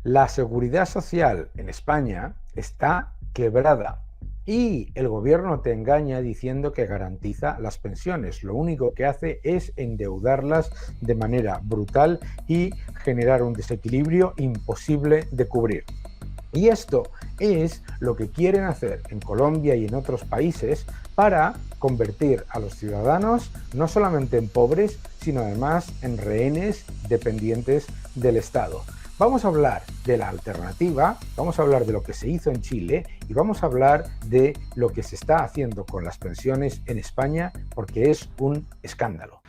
La seguridad social en España está quebrada y el gobierno te engaña diciendo que garantiza las pensiones. Lo único que hace es endeudarlas de manera brutal y generar un desequilibrio imposible de cubrir. Y esto es lo que quieren hacer en Colombia y en otros países para convertir a los ciudadanos no solamente en pobres, sino además en rehenes dependientes del Estado. Vamos a hablar de la alternativa, vamos a hablar de lo que se hizo en Chile y vamos a hablar de lo que se está haciendo con las pensiones en España, porque es un escándalo.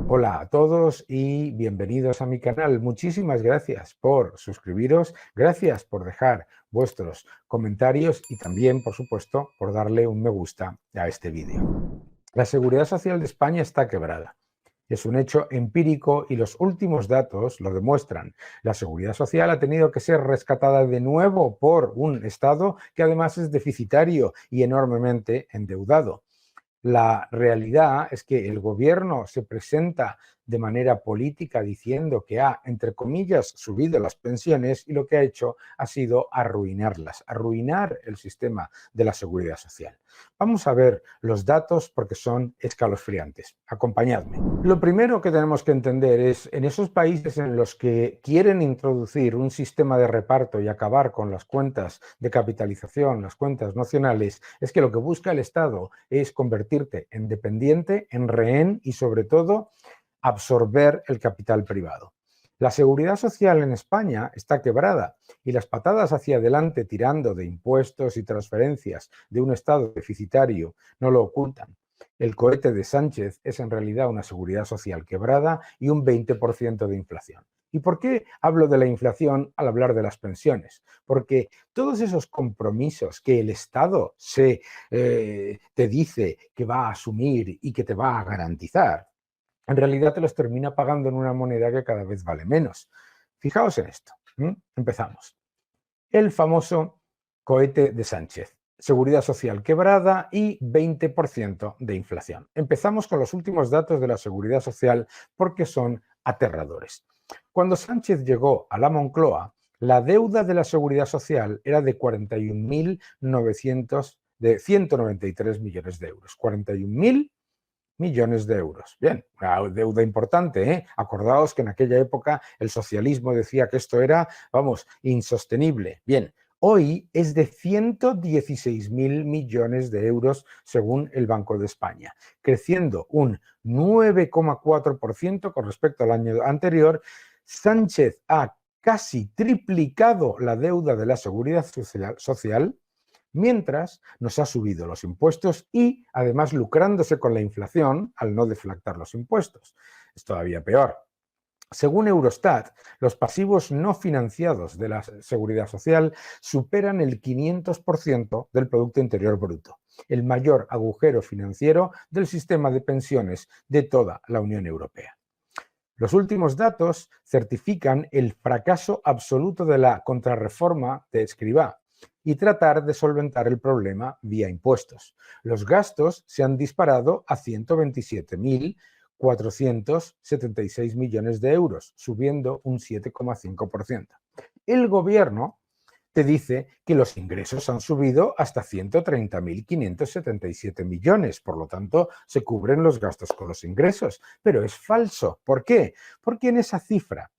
Hola a todos y bienvenidos a mi canal. Muchísimas gracias por suscribiros, gracias por dejar vuestros comentarios y también, por supuesto, por darle un me gusta a este vídeo. La Seguridad Social de España está quebrada. Es un hecho empírico y los últimos datos lo demuestran. La Seguridad Social ha tenido que ser rescatada de nuevo por un Estado que además es deficitario y enormemente endeudado. La realidad es que el gobierno se presenta de manera política diciendo que ha, entre comillas, subido las pensiones y lo que ha hecho ha sido arruinarlas, arruinar el sistema de la seguridad social. Vamos a ver los datos porque son escalofriantes. Acompañadme. Lo primero que tenemos que entender es, en esos países en los que quieren introducir un sistema de reparto y acabar con las cuentas de capitalización, las cuentas nacionales, es que lo que busca el Estado es convertirte en dependiente, en rehén y sobre todo absorber el capital privado. La seguridad social en España está quebrada y las patadas hacia adelante tirando de impuestos y transferencias de un Estado deficitario no lo ocultan. El cohete de Sánchez es en realidad una seguridad social quebrada y un 20% de inflación. ¿Y por qué hablo de la inflación al hablar de las pensiones? Porque todos esos compromisos que el Estado te dice que va a asumir y que te va a garantizar, en realidad te los termina pagando en una moneda que cada vez vale menos. Fijaos en esto. Empezamos. El famoso cohete de Sánchez. Seguridad social quebrada y 20% de inflación. Empezamos con los últimos datos de la seguridad social porque son aterradores. Cuando Sánchez llegó a la Moncloa, la deuda de la seguridad social era de 193 millones de euros. 41.000 millones de euros. Bien, una deuda importante, ¿eh? Acordaos que en aquella época el socialismo decía que esto era, vamos, insostenible. Bien, hoy es de 116.000 millones de euros según el Banco de España, creciendo un 9,4% con respecto al año anterior. Sánchez ha casi triplicado la deuda de la seguridad social mientras nos ha subido los impuestos y, además, lucrándose con la inflación al no deflactar los impuestos. Es todavía peor. Según Eurostat, los pasivos no financiados de la seguridad social superan el 500% del Producto Interior Bruto, el mayor agujero financiero del sistema de pensiones de toda la Unión Europea. Los últimos datos certifican el fracaso absoluto de la contrarreforma de Escrivá y tratar de solventar el problema vía impuestos. Los gastos se han disparado a 127.476 millones de euros, subiendo un 7,5%. El gobierno te dice que los ingresos han subido hasta 130.577 millones, por lo tanto, se cubren los gastos con los ingresos, pero es falso. ¿Por qué? Porque en esa cifra,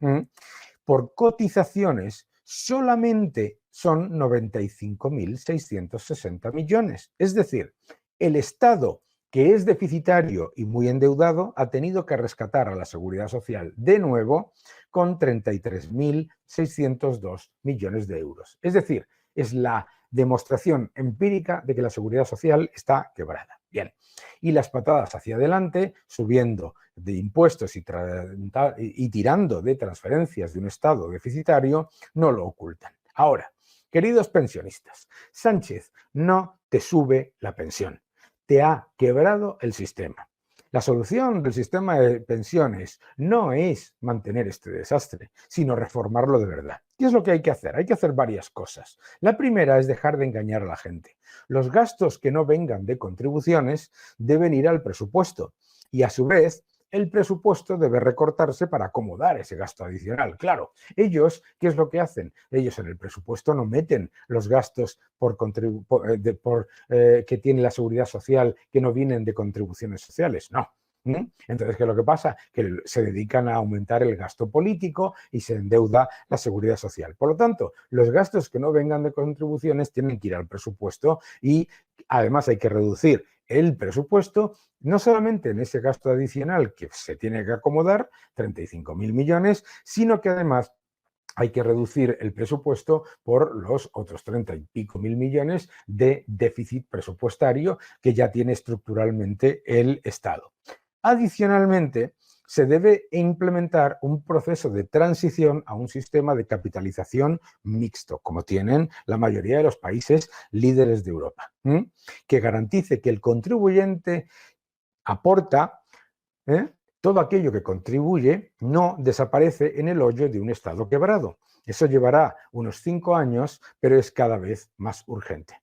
por cotizaciones, solamente son 95.660 millones. Es decir, el Estado, que es deficitario y muy endeudado, ha tenido que rescatar a la seguridad social de nuevo con 33.602 millones de euros. Es decir, es la demostración empírica de que la seguridad social está quebrada. Bien, y las patadas hacia adelante, subiendo de impuestos y tirando de transferencias de un Estado deficitario, no lo ocultan. Ahora, queridos pensionistas, Sánchez no te sube la pensión, te ha quebrado el sistema. La solución del sistema de pensiones no es mantener este desastre, sino reformarlo de verdad. ¿Qué es lo que hay que hacer? Hay que hacer varias cosas. La primera es dejar de engañar a la gente. Los gastos que no vengan de contribuciones deben ir al presupuesto Y a su vez, el presupuesto debe recortarse para acomodar ese gasto adicional. Claro, ellos, ¿qué es lo que hacen? Ellos en el presupuesto no meten los gastos que tiene la seguridad social que no vienen de contribuciones sociales, no. Entonces, ¿qué es lo que pasa? Que se dedican a aumentar el gasto político y se endeuda la seguridad social. Por lo tanto, los gastos que no vengan de contribuciones tienen que ir al presupuesto y además hay que reducir el presupuesto no solamente en ese gasto adicional que se tiene que acomodar, 35.000 millones, sino que además hay que reducir el presupuesto por los otros 30 y pico mil millones de déficit presupuestario que ya tiene estructuralmente el Estado. Adicionalmente, se debe implementar un proceso de transición a un sistema de capitalización mixto, como tienen la mayoría de los países líderes de Europa, que garantice que el contribuyente aporta, todo aquello que contribuye no desaparece en el hoyo de un Estado quebrado. Eso llevará unos 5 años, pero es cada vez más urgente.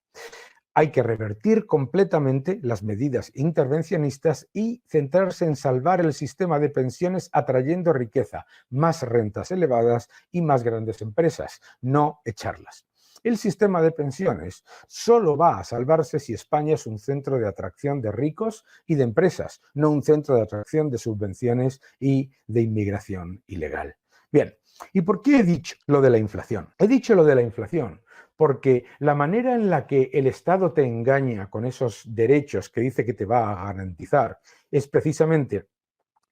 Hay que revertir completamente las medidas intervencionistas y centrarse en salvar el sistema de pensiones atrayendo riqueza, más rentas elevadas y más grandes empresas, no echarlas. El sistema de pensiones solo va a salvarse si España es un centro de atracción de ricos y de empresas, no un centro de atracción de subvenciones y de inmigración ilegal. Bien, ¿y por qué he dicho lo de la inflación? He dicho lo de la inflación porque la manera en la que el Estado te engaña con esos derechos que dice que te va a garantizar es precisamente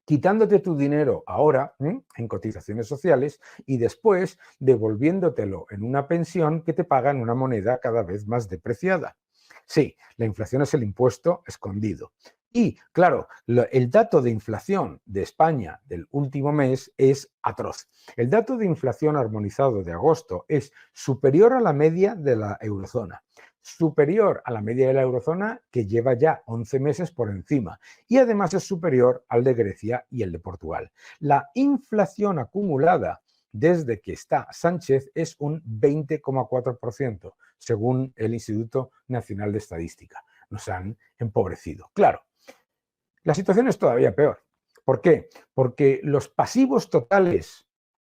quitándote tu dinero ahora en cotizaciones sociales y después devolviéndotelo en una pensión que te paga en una moneda cada vez más depreciada. Sí, la inflación es el impuesto escondido. Y, claro, el dato de inflación de España del último mes es atroz. El dato de inflación armonizado de agosto es superior a la media de la eurozona, superior a la media de la eurozona que lleva ya 11 meses por encima y además es superior al de Grecia y el de Portugal. La inflación acumulada desde que está Sánchez es un 20,4%, según el Instituto Nacional de Estadística. Nos han empobrecido. Claro, la situación es todavía peor. ¿Por qué? Porque los pasivos totales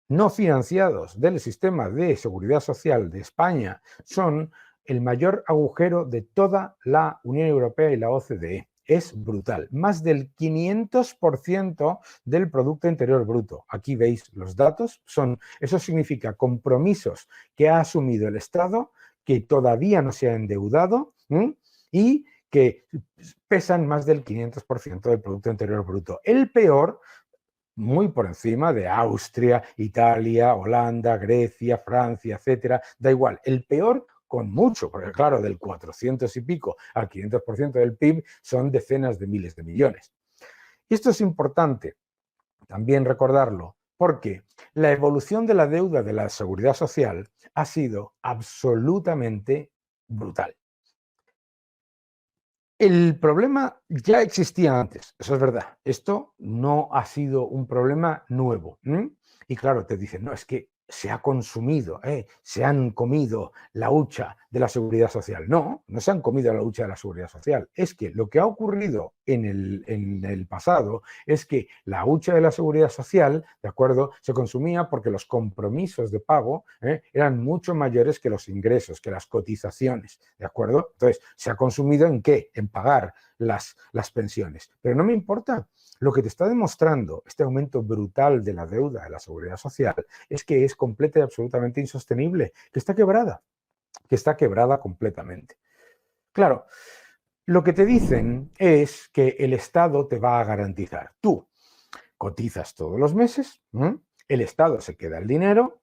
no financiados del sistema de seguridad social de España son el mayor agujero de toda la Unión Europea y la OCDE. Es brutal. Más del 500% del Producto Interior Bruto. Aquí veis los datos. Eso significa compromisos que ha asumido el Estado, que todavía no se ha endeudado y que pesan más del 500% del Producto Interior Bruto. El peor, muy por encima de Austria, Italia, Holanda, Grecia, Francia, etcétera. Da igual, el peor con mucho, porque claro, del 400 y pico al 500% del PIB son decenas de miles de millones. Y esto es importante también recordarlo, porque la evolución de la deuda de la seguridad social ha sido absolutamente brutal. El problema ya existía antes, eso es verdad. Esto no ha sido un problema nuevo. Y claro, te dicen, no, es que se ha consumido, se han comido la hucha de la seguridad social. No, no se han comido la hucha de la seguridad social. Es que lo que ha ocurrido en el pasado es que la hucha de la seguridad social, ¿de acuerdo?, se consumía porque los compromisos de pago eran mucho mayores que los ingresos, que las cotizaciones, ¿de acuerdo? Entonces, ¿se ha consumido en qué? En pagar las pensiones. Pero no me importa. Lo que te está demostrando este aumento brutal de la deuda de la seguridad social es que es completa y absolutamente insostenible, que está quebrada completamente. Claro, lo que te dicen es que el Estado te va a garantizar. Tú cotizas todos los meses, el Estado se queda el dinero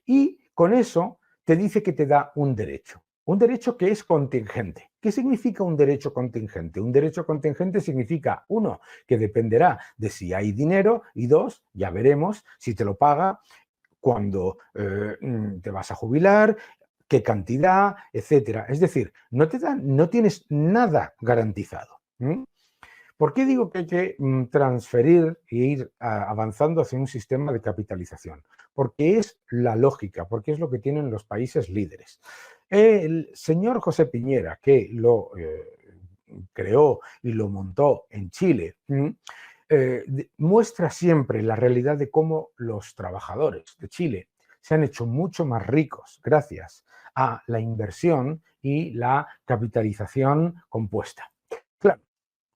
y con eso te dice que te da un derecho. Un derecho que es contingente. ¿Qué significa un derecho contingente? Un derecho contingente significa, uno, que dependerá de si hay dinero y dos, ya veremos si te lo paga cuando te vas a jubilar, qué cantidad, etcétera. Es decir, no tienes nada garantizado. ¿Por qué digo que hay que transferir e ir avanzando hacia un sistema de capitalización? Porque es la lógica, porque es lo que tienen los países líderes. El señor José Piñera, que lo creó y lo montó en Chile, muestra siempre la realidad de cómo los trabajadores de Chile se han hecho mucho más ricos gracias a la inversión y la capitalización compuesta. Claro,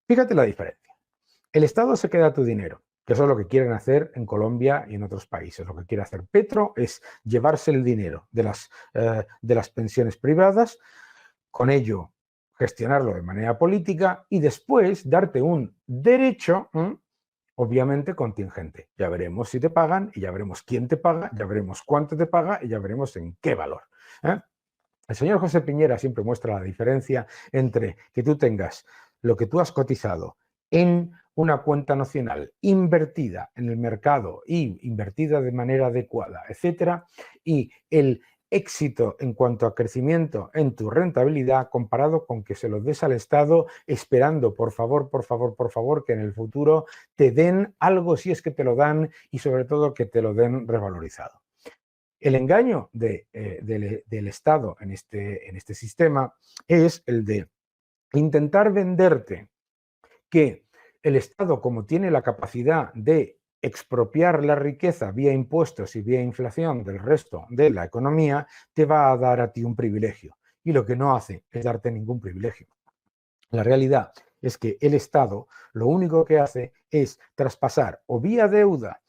fíjate la diferencia. El Estado se queda tu dinero, que eso es lo que quieren hacer en Colombia y en otros países. Lo que quiere hacer Petro es llevarse el dinero de las pensiones privadas, con ello gestionarlo de manera política y después darte un derecho, obviamente contingente. Ya veremos si te pagan y ya veremos quién te paga, ya veremos cuánto te paga y ya veremos en qué valor. El señor José Piñera siempre muestra la diferencia entre que tú tengas lo que tú has cotizado en una cuenta nacional invertida en el mercado y invertida de manera adecuada, etcétera, y el éxito en cuanto a crecimiento en tu rentabilidad comparado con que se lo des al Estado esperando, por favor, que en el futuro te den algo si es que te lo dan y sobre todo que te lo den revalorizado. El engaño del Estado en este sistema es el de intentar venderte que el Estado, como tiene la capacidad de expropiar la riqueza vía impuestos y vía inflación del resto de la economía, te va a dar a ti un privilegio. Y lo que no hace es darte ningún privilegio. La realidad es que el Estado lo único que hace es traspasar o vía deuda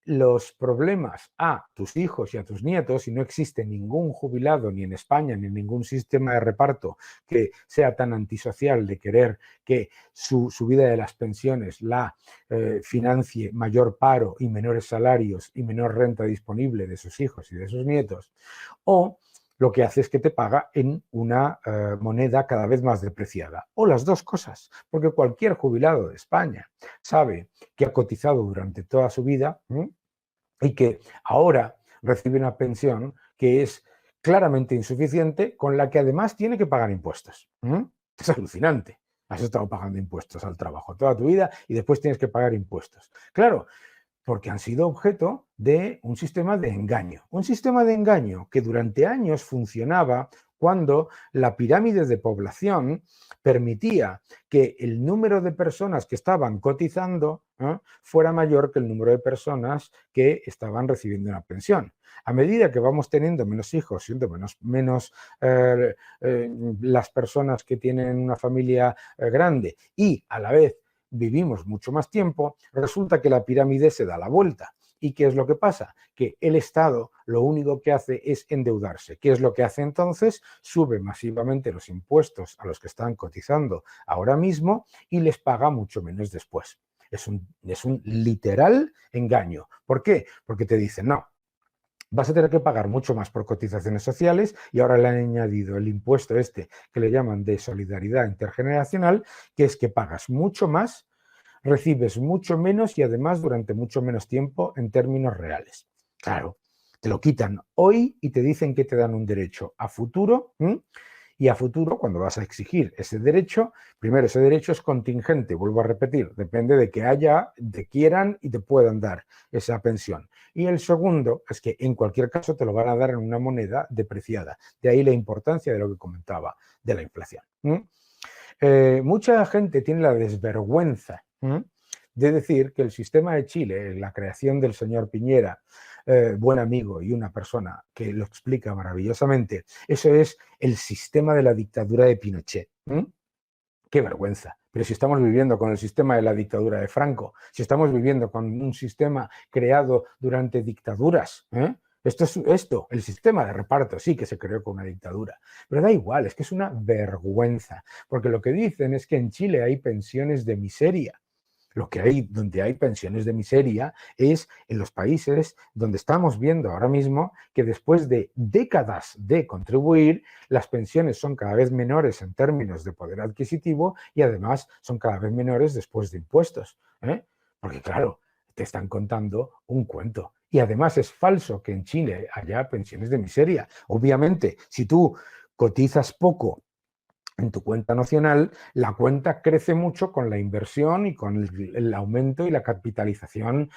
los problemas a tus hijos y a tus nietos, y no existe ningún jubilado ni en España ni en ningún sistema de reparto que sea tan antisocial de querer que su subida de las pensiones la financie mayor paro y menores salarios y menor renta disponible de sus hijos y de sus nietos, o lo que hace es que te paga en una moneda cada vez más depreciada. O las dos cosas, porque cualquier jubilado de España sabe que ha cotizado durante toda su vida y que ahora recibe una pensión que es claramente insuficiente, con la que además tiene que pagar impuestos. Es alucinante. Has estado pagando impuestos al trabajo toda tu vida y después tienes que pagar impuestos. Claro, porque han sido objeto de un sistema de engaño. Un sistema de engaño que durante años funcionaba cuando la pirámide de población permitía que el número de personas que estaban cotizando fuera mayor que el número de personas que estaban recibiendo una pensión. A medida que vamos teniendo menos hijos, siendo menos las personas que tienen una familia grande y a la vez vivimos mucho más tiempo, resulta que la pirámide se da la vuelta. ¿Y qué es lo que pasa? Que el Estado lo único que hace es endeudarse. ¿Qué es lo que hace entonces? Sube masivamente los impuestos a los que están cotizando ahora mismo y les paga mucho menos después. Es un literal engaño. ¿Por qué? Porque te dicen, no, vas a tener que pagar mucho más por cotizaciones sociales y ahora le han añadido el impuesto que le llaman de solidaridad intergeneracional, que es que pagas mucho más, recibes mucho menos y además durante mucho menos tiempo en términos reales. Claro, te lo quitan hoy y te dicen que te dan un derecho a futuro. Y a futuro, cuando vas a exigir ese derecho, primero ese derecho es contingente, vuelvo a repetir, depende de que te quieran y te puedan dar esa pensión. Y el segundo es que en cualquier caso te lo van a dar en una moneda depreciada. De ahí la importancia de lo que comentaba de la inflación. Mucha gente tiene la desvergüenza de decir que el sistema de Chile, la creación del señor Piñera, buen amigo y una persona que lo explica maravillosamente, eso es el sistema de la dictadura de Pinochet. ¡Qué vergüenza! Pero si estamos viviendo con el sistema de la dictadura de Franco, si estamos viviendo con un sistema creado durante dictaduras, el sistema de reparto sí que se creó con una dictadura, pero da igual, es que es una vergüenza, porque lo que dicen es que en Chile hay pensiones de miseria. Donde hay pensiones de miseria es en los países donde estamos viendo ahora mismo que después de décadas de contribuir, las pensiones son cada vez menores en términos de poder adquisitivo y además son cada vez menores después de impuestos. Porque claro, te están contando un cuento. Y además es falso que en Chile haya pensiones de miseria. Obviamente, si tú cotizas poco en tu cuenta nacional, la cuenta crece mucho con la inversión y con el aumento y la capitalización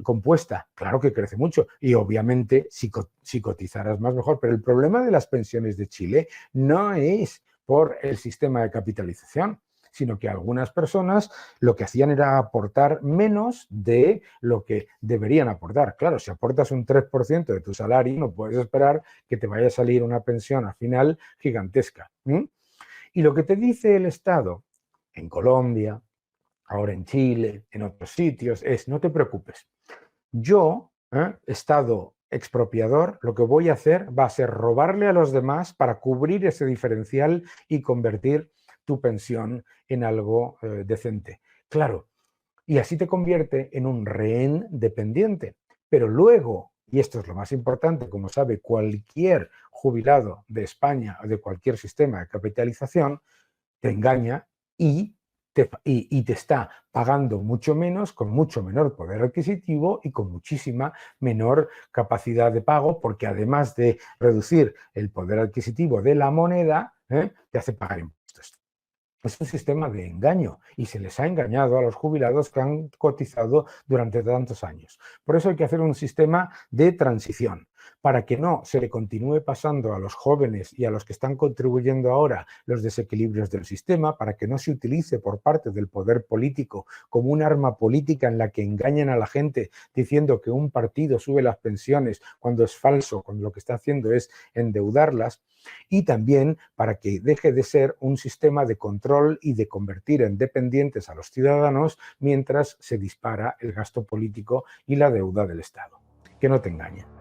compuesta. Claro que crece mucho y obviamente si cotizaras más mejor, pero el problema de las pensiones de Chile no es por el sistema de capitalización, sino que algunas personas lo que hacían era aportar menos de lo que deberían aportar. Claro, si aportas un 3% de tu salario, no puedes esperar que te vaya a salir una pensión al final gigantesca. Y lo que te dice el Estado en Colombia, ahora en Chile, en otros sitios, es no te preocupes. Yo, Estado expropiador, lo que voy a hacer va a ser robarle a los demás para cubrir ese diferencial y convertir tu pensión en algo decente. Claro, y así te convierte en un rehén dependiente. Pero luego, y esto es lo más importante, como sabe cualquier jubilado de España o de cualquier sistema de capitalización, te engaña y te está pagando mucho menos, con mucho menor poder adquisitivo y con muchísima menor capacidad de pago, porque además de reducir el poder adquisitivo de la moneda, te hace pagar impuestos. Es un sistema de engaño y se les ha engañado a los jubilados que han cotizado durante tantos años. Por eso hay que hacer un sistema de transición para que no se le continúe pasando a los jóvenes y a los que están contribuyendo ahora los desequilibrios del sistema, para que no se utilice por parte del poder político como un arma política en la que engañen a la gente diciendo que un partido sube las pensiones cuando es falso, cuando lo que está haciendo es endeudarlas. Y también para que deje de ser un sistema de control y de convertir en dependientes a los ciudadanos mientras se dispara el gasto político y la deuda del Estado. Que no te engañen.